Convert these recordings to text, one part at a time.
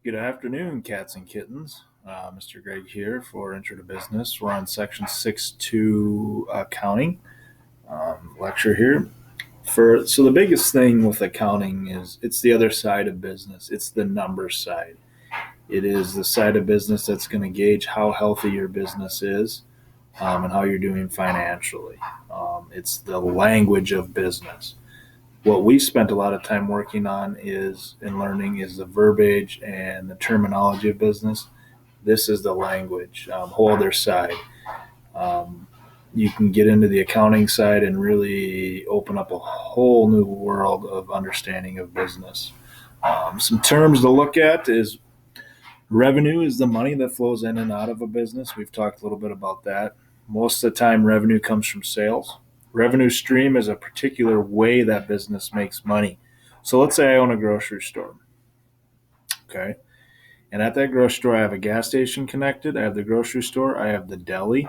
Good afternoon, cats and kittens. Mr. Greg here for Intro to Business. We're on section 6.2 accounting lecture here. So the biggest thing with accounting is it's the other side of business. It's the numbers side. It is the side of business that's going to gauge how healthy your business is and how you're doing financially. It's the language of business. What we spent a lot of time working on is and learning is the verbiage and the terminology of business. This is the language, whole other side. Um, you can get into the accounting side and really open up a whole new world of understanding of business. Some terms to look at is revenue is the money that flows in and out of a business. We've talked a little bit about that. Most of the time, revenue comes from sales. Revenue stream is a particular way that business makes money. So let's say I own a grocery store. Okay. And at that grocery store, I have a gas station connected. I have the grocery store. I have the deli.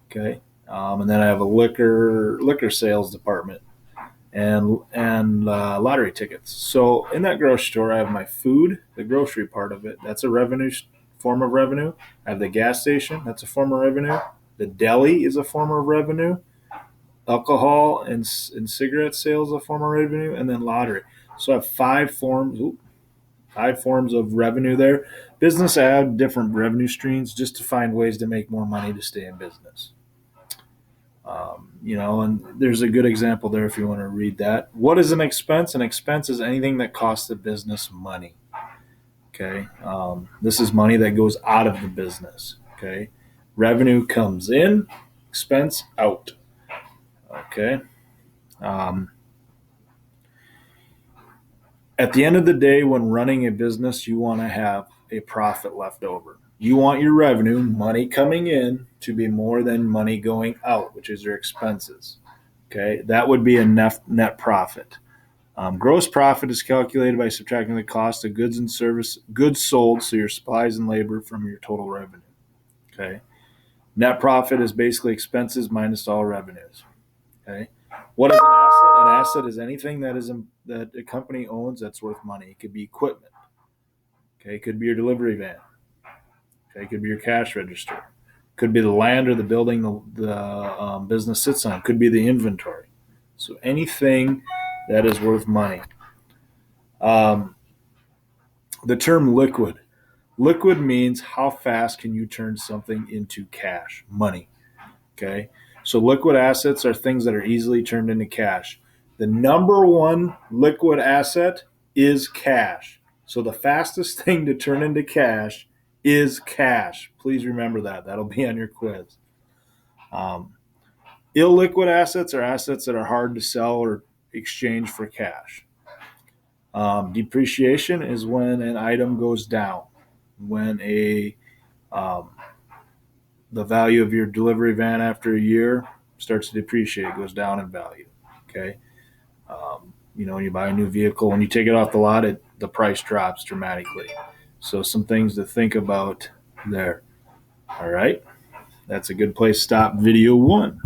Okay. And then I have a liquor sales department and lottery tickets. So in that grocery store, I have my food, the grocery part of it. That's a form of revenue. I have the gas station. That's a form of revenue. The deli is a form of revenue. Alcohol and cigarette sales is a form of revenue, and then lottery. So I have five forms of revenue there. Business add different revenue streams just to find ways to make more money to stay in business. And there's a good example there if you want to read that. What is an expense? An expense is anything that costs the business money. Okay. This is money that goes out of the business. Okay. Revenue comes in, expense out. Okay. Um, at the end of the day, when running a business, you want to have a profit left over. You want your revenue, money coming in, to be more than money going out, which is your expenses. Okay, that would be a net profit. Gross profit is calculated by subtracting the cost of goods sold, so your supplies and labor, from your total revenue. Okay, net profit is basically expenses minus all revenues. Okay, what is an asset? An asset is anything that a company owns that's worth money. It could be equipment. Okay, it could be your delivery van. Okay, it could be your cash register. Could be the land or the building the business sits on. Could be the inventory. So anything that is worth money. Um, the term liquid. Liquid means how fast can you turn something into cash, money. Okay. So liquid assets are things that are easily turned into cash. The number one liquid asset is cash. So the fastest thing to turn into cash is cash. Please remember that. That'll be on your quiz. Um, illiquid assets are assets that are hard to sell or exchange for cash. Depreciation is when an item goes down, when um, the value of your delivery van after a year starts to depreciate, goes down in value. Okay, when you buy a new vehicle, when you take it off the lot, the price drops dramatically. So some things to think about there. All right, that's a good place to stop video one.